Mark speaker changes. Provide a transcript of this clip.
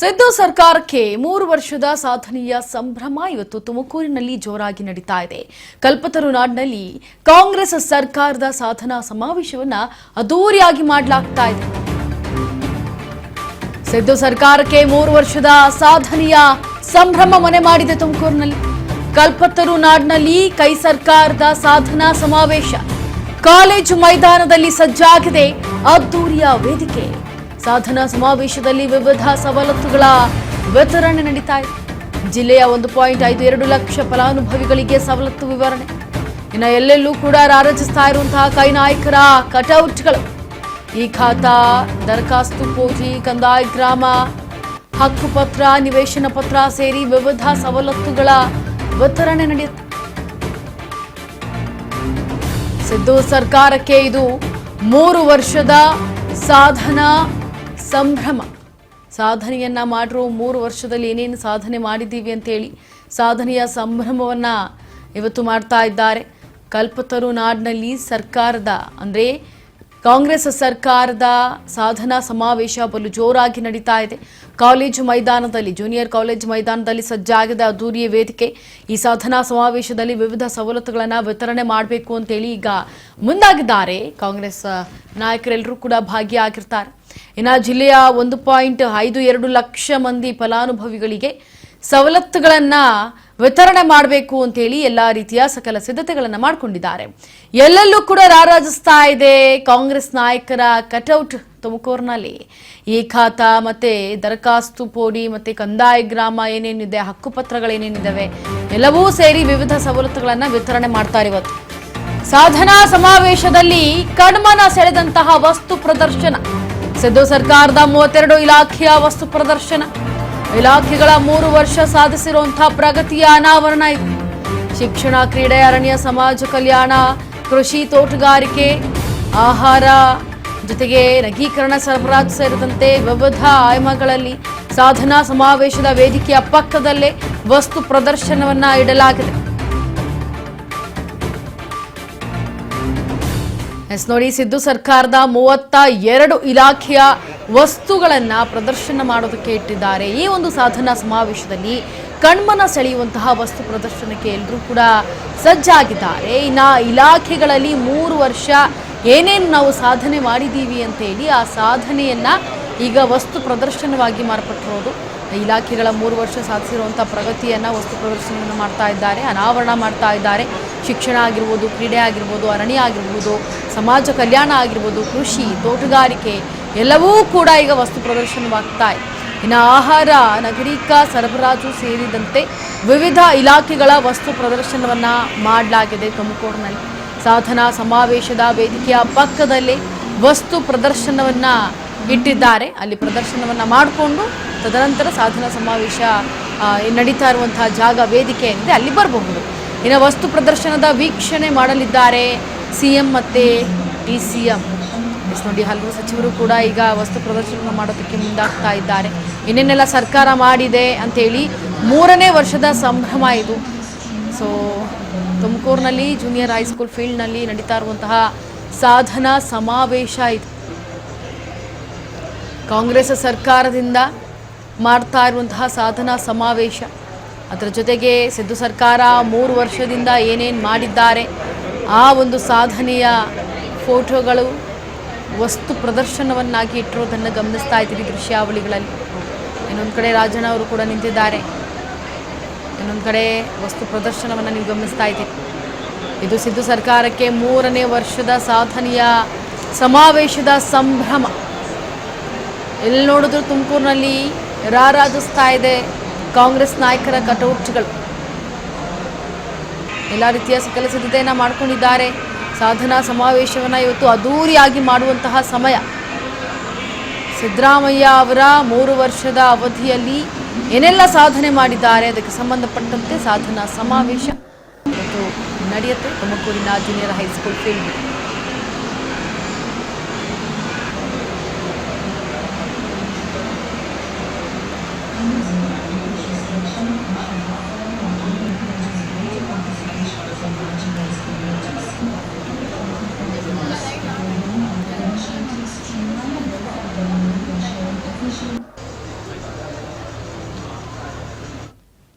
Speaker 1: ಸಿದ್ದು ಸರ್ಕಾರಕ್ಕೆ 3 ವರ್ಷದ ಸಾಧನೆಯ ಸಂಭ್ರಮ ಇವತ್ತು ತುಮಕೂರಿನಲ್ಲಿ ಜೋರಾಗಿ ನಡೀತಾ ಇದೆ. ಕಲ್ಪತರು ನಾಡಿನಲ್ಲಿ ಕಾಂಗ್ರೆಸ್ ಸರ್ಕಾರದ ಸಾಧನಾ ಸಮಾವೇಶವನ್ನ ಅದ್ದೂರಿಯಾಗಿ ಮಾಡಲಾಗ್ತಾ ಇದೆ. ಸಿದ್ದು ಸರ್ಕಾರಕ್ಕೆ 3 ವರ್ಷದ ಸಾಧನೆಯ ಸಂಭ್ರಮ ಮನೆ ಮಾಡಿದೆ ತುಮಕೂರಿನಲ್ಲಿ. ಕಲ್ಪತರು ನಾಡಿನಲ್ಲಿ ಕೈ ಸರ್ಕಾರದ ಸಾಧನಾ ಸಮಾವೇಶ ಕಾಲೇಜು ಮೈದಾನದಲ್ಲಿ ಸಜ್ಜಾಗಿದೆ ಅದ್ದೂರಿಯ ವೇದಿಕೆ. ಸಾಧನಾ ಸಮಾವೇಶದಲ್ಲಿ ವಿವಿಧ ಸವಲತ್ತುಗಳ ವಿತರಣೆ ನಡೀತಾ ಇದೆ. ಜಿಲ್ಲೆಯ 1.52 ಲಕ್ಷ ಫಲಾನುಭವಿಗಳಿಗೆ ಸವಲತ್ತು ವಿವರಣೆ. ಇನ್ನು ಎಲ್ಲೆಲ್ಲೂ ಕೂಡ ರಾರಾಜಿಸ್ತಾ ಇರುವಂತಹ ಕೈ ನಾಯಕರ ಕಟೌಟ್ಗಳು. ಈ ಖಾತಾ, ದರಖಾಸ್ತು ಪೋಜಿ, ಕಂದಾಯ ಗ್ರಾಮ, ಹಕ್ಕುಪತ್ರ, ನಿವೇಶನ ಪತ್ರ ಸೇರಿ ವಿವಿಧ ಸವಲತ್ತುಗಳ ವಿತರಣೆ ನಡೆಯುತ್ತೆ. ಸಿದ್ದು ಸರ್ಕಾರಕ್ಕೆ ಇದು 3 ವರ್ಷದ ಸಾಧನಾ ಸಂಭ್ರಮ. ಸಾಧನೆಯನ್ನ ಮಾಡಿರೋ 3 ವರ್ಷದಲ್ಲಿ ಏನೇನು ಸಾಧನೆ ಮಾಡಿದ್ದೀವಿ ಅಂತೇಳಿ ಸಾಧನೆಯ ಸಂಭ್ರಮವನ್ನ ಇವತ್ತು ಮಾಡ್ತಾ ಇದ್ದಾರೆ. ಕಲ್ಪತರು ನಾಡಿನಲ್ಲಿ ಸರ್ಕಾರದ ಅಂದ್ರೆ ಕಾಂಗ್ರೆಸ್ ಸರ್ಕಾರದ ಸಾಧನಾ ಸಮಾವೇಶ ಬಲು ಜೋರಾಗಿ ನಡೀತಾ ಇದೆ. ಕಾಲೇಜು ಮೈದಾನದಲ್ಲಿ, ಜೂನಿಯರ್ ಕಾಲೇಜು ಮೈದಾನದಲ್ಲಿ ಸಜ್ಜಾಗಿದೆ ಅದ್ದೂರಿಯ ವೇದಿಕೆ. ಈ ಸಾಧನಾ ಸಮಾವೇಶದಲ್ಲಿ ವಿವಿಧ ಸವಲತ್ತುಗಳನ್ನು ವಿತರಣೆ ಮಾಡಬೇಕು ಅಂತೇಳಿ ಈಗ ಮುಂದಾಗಿದ್ದಾರೆ. ಕಾಂಗ್ರೆಸ್ ನಾಯಕರೆಲ್ಲರೂ ಕೂಡ ಭಾಗಿಯಾಗಿರ್ತಾರೆ. ಇನ್ನು ಜಿಲ್ಲೆಯ 1.52 ಲಕ್ಷ ಮಂದಿ ಫಲಾನುಭವಿಗಳಿಗೆ ಸವಲತ್ತುಗಳನ್ನ ವಿತರಣೆ ಮಾಡಬೇಕು ಅಂತೇಳಿ ಎಲ್ಲಾ ರೀತಿಯ ಸಕಲ ಸಿದ್ಧತೆಗಳನ್ನ ಮಾಡಿಕೊಂಡಿದ್ದಾರೆ. ಎಲ್ಲೆಲ್ಲೂ ಕೂಡ ರಾರಾಜಿಸ್ತಾ ಇದೆ ಕಾಂಗ್ರೆಸ್ ನಾಯಕರ ಕಟೌಟ್ ತುಮಕೂರಿನಲ್ಲಿ. ಈ ಖಾತಾ ಮತ್ತೆ ದರಖಾಸ್ತು ಪೋಡಿ ಮತ್ತೆ ಕಂದಾಯ ಗ್ರಾಮ ಏನೇನಿದೆ, ಹಕ್ಕುಪತ್ರಗಳೇನೇನಿದ್ದಾವೆ ಎಲ್ಲವೂ ಸೇರಿ ವಿವಿಧ ಸವಲತ್ತುಗಳನ್ನ ವಿತರಣೆ ಮಾಡ್ತಾರೆ. ಇವತ್ತು ಸಾಧನಾ ಸಮಾವೇಶದಲ್ಲಿ ಕಣ್ಮನ ಸೆಳೆದಂತಹ ವಸ್ತು ಪ್ರದರ್ಶನ. ಸಿದ್ದು ಸರ್ಕಾರದ 32 ಇಲಾಖೆಯ ವಸ್ತು ಪ್ರದರ್ಶನ. ಇಲಾಖೆಗಳ 3 ವರ್ಷ ಸಾಧಿಸಿರುವಂತಹ ಪ್ರಗತಿಯ ಅನಾವರಣ ಇದೆ. ಶಿಕ್ಷಣ, ಕ್ರೀಡೆ, ಅರಣ್ಯ, ಸಮಾಜ ಕಲ್ಯಾಣ, ಕೃಷಿ, ತೋಟಗಾರಿಕೆ, ಆಹಾರ ಜೊತೆಗೆ ನಗೀಕರಣ, ಸರಬರಾಜು ಸೇರಿದಂತೆ ವಿವಿಧ ಆಯಾಮಗಳಲ್ಲಿ ಸಾಧನಾ ಸಮಾವೇಶದ ವೇದಿಕೆಯ ಪಕ್ಕದಲ್ಲೇ ವಸ್ತು ಪ್ರದರ್ಶನವನ್ನ ಇಡಲಾಗಿದೆ. ನೋಡಿ, ಸಿದ್ದು ಸರ್ಕಾರದ 32 ಇಲಾಖೆಯ ವಸ್ತುಗಳನ್ನ ಪ್ರದರ್ಶನ ಮಾಡೋದಕ್ಕೆ ಇಟ್ಟಿದ್ದಾರೆ. ಈ ಒಂದು ಸಾಧನಾ ಸಮಾವೇಶದಲ್ಲಿ ಕಣ್ಮನ ಸೆಳೆಯುವಂತಹ ವಸ್ತು ಪ್ರದರ್ಶನಕ್ಕೆ ಎಲ್ಲರೂ ಕೂಡ ಸಜ್ಜಾಗಿದ್ದಾರೆ. ಇನ್ನು ಇಲಾಖೆಗಳಲ್ಲಿ 3 ವರ್ಷ ಏನೇನು ನಾವು ಸಾಧನೆ ಮಾಡಿದ್ದೀವಿ ಅಂತೇಳಿ ಆ ಸಾಧನೆಯನ್ನ ಈಗ ವಸ್ತು ಪ್ರದರ್ಶನವಾಗಿ ಮಾರ್ಪಟ್ಟಿರೋದು. ಇಲಾಖೆಗಳ 3 ವರ್ಷ ಸಾಧಿಸಿರುವಂಥ ಪ್ರಗತಿಯನ್ನು ವಸ್ತು ಪ್ರದರ್ಶನವನ್ನು ಮಾಡ್ತಾ ಇದ್ದಾರೆ, ಅನಾವರಣ ಮಾಡ್ತಾ ಇದ್ದಾರೆ. ಶಿಕ್ಷಣ ಆಗಿರ್ಬೋದು, ಕ್ರೀಡೆ ಆಗಿರ್ಬೋದು, ಅರಣ್ಯ ಆಗಿರ್ಬೋದು, ಸಮಾಜ ಕಲ್ಯಾಣ ಆಗಿರ್ಬೋದು, ಕೃಷಿ, ತೋಟಗಾರಿಕೆ ಎಲ್ಲವೂ ಕೂಡ ಈಗ ವಸ್ತು ಪ್ರದರ್ಶನವಾಗ್ತಾ ಇದೆ. ಇನ್ನು ಆಹಾರ, ನಾಗರಿಕ ಸರಬರಾಜು ಸೇರಿದಂತೆ ವಿವಿಧ ಇಲಾಖೆಗಳ ವಸ್ತು ಪ್ರದರ್ಶನವನ್ನು ಮಾಡಲಾಗಿದೆ. ತುಮಕೂರಿನಲ್ಲಿ ಸಾಧನಾ ಸಮಾವೇಶದ ವೇದಿಕೆಯ ಪಕ್ಕದಲ್ಲಿ ವಸ್ತು ಪ್ರದರ್ಶನವನ್ನು ಇಟ್ಟಿದ್ದಾರೆ. ಅಲ್ಲಿ ಪ್ರದರ್ಶನವನ್ನು ಮಾಡಿಕೊಂಡು ತದನಂತರ ಸಾಧನಾ ಸಮಾವೇಶ ನಡೀತಾ ಇರುವಂತಹ ಜಾಗ, ವೇದಿಕೆ ಏನಿದೆ ಅಲ್ಲಿ ಬರಬಹುದು. ಇನ್ನು ವಸ್ತು ಪ್ರದರ್ಶನದ ವೀಕ್ಷಣೆ ಮಾಡಲಿದ್ದಾರೆ CM ಮತ್ತು DCM. ನೋಡಿ, ಹಲವು ಸಚಿವರು ಕೂಡ ಈಗ ವಸ್ತು ಪ್ರದರ್ಶನ ಮಾಡೋದಕ್ಕೆ ಮುಂದಾಗ್ತಾ ಇದ್ದಾರೆ. ಇನ್ನೇನೆಲ್ಲ ಸರ್ಕಾರ ಮಾಡಿದೆ ಅಂತೇಳಿ 3ನೇ ವರ್ಷದ ಸಂಭ್ರಮ ಇದು. ಸೊ ತುಮಕೂರಿನಲ್ಲಿ ಜೂನಿಯರ್ ಹೈಸ್ಕೂಲ್ ಫೀಲ್ಡ್ನಲ್ಲಿ ನಡೀತಾ ಇರುವಂತಹ ಸಾಧನಾ ಸಮಾವೇಶ ಇದು. ಕಾಂಗ್ರೆಸ್ ಸರ್ಕಾರದಿಂದ ಮಾಡ್ತಾ ಇರುವಂತಹ ಸಾಧನಾ ಸಮಾವೇಶ, ಅದರ ಜೊತೆಗೆ ಸಿದ್ದು ಸರ್ಕಾರ 3 ವರ್ಷದಿಂದ ಏನೇನು ಮಾಡಿದ್ದಾರೆ ಆ ಒಂದು ಸಾಧನೆಯ ಫೋಟೋಗಳು ವಸ್ತು ಪ್ರದರ್ಶನವನ್ನಾಗಿ ಇಟ್ಟಿರೋದನ್ನು ಗಮನಿಸ್ತಾ ಇದ್ದೀವಿ ದೃಶ್ಯಾವಳಿಗಳಲ್ಲಿ. ಇನ್ನೊಂದು ಕಡೆ ರಾಜಣ್ಣ ಅವರು ಕೂಡ ನಿಂತಿದ್ದಾರೆ, ಇನ್ನೊಂದು ಕಡೆ ವಸ್ತು ಪ್ರದರ್ಶನವನ್ನು ನೀವು ಗಮನಿಸ್ತಾ ಇದ್ದೀರಿ. ಇದು ಸಿದ್ದು ಸರ್ಕಾರಕ್ಕೆ 3ನೇ ವರ್ಷದ ಸಾಧನೆಯ ಸಮಾವೇಶದ ಸಂಭ್ರಮ. ಎಲ್ಲಿ ನೋಡಿದ್ರು ತುಮಕೂರಿನಲ್ಲಿ ರಾರಾಜಿಸ್ತಾ ಇದೆ ಕಾಂಗ್ರೆಸ್ ನಾಯಕರ ಕಟೌಟ್ಗಳು. ಎಲ್ಲ ರೀತಿಯ ಸಕಲ ಸಿದ್ಧತೆಯನ್ನು ಮಾಡಿಕೊಂಡಿದ್ದಾರೆ. ಸಾಧನಾ ಸಮಾವೇಶವನ್ನು ಇವತ್ತು ಅದ್ದೂರಿಯಾಗಿ ಮಾಡುವಂತಹ ಸಮಯ. ಸಿದ್ದರಾಮಯ್ಯ ಅವರ 3 ವರ್ಷದ ಅವಧಿಯಲ್ಲಿ ಏನೆಲ್ಲ ಸಾಧನೆ ಮಾಡಿದ್ದಾರೆ ಅದಕ್ಕೆ ಸಂಬಂಧಪಟ್ಟಂತೆ ಸಾಧನಾ ಸಮಾವೇಶ ಇವತ್ತು ನಡೆಯುತ್ತೆ ತುಮಕೂರಿನ ಜೂನಿಯರ್ ಹೈಸ್ಕೂಲ್ ಫೀಲ್ಡ್.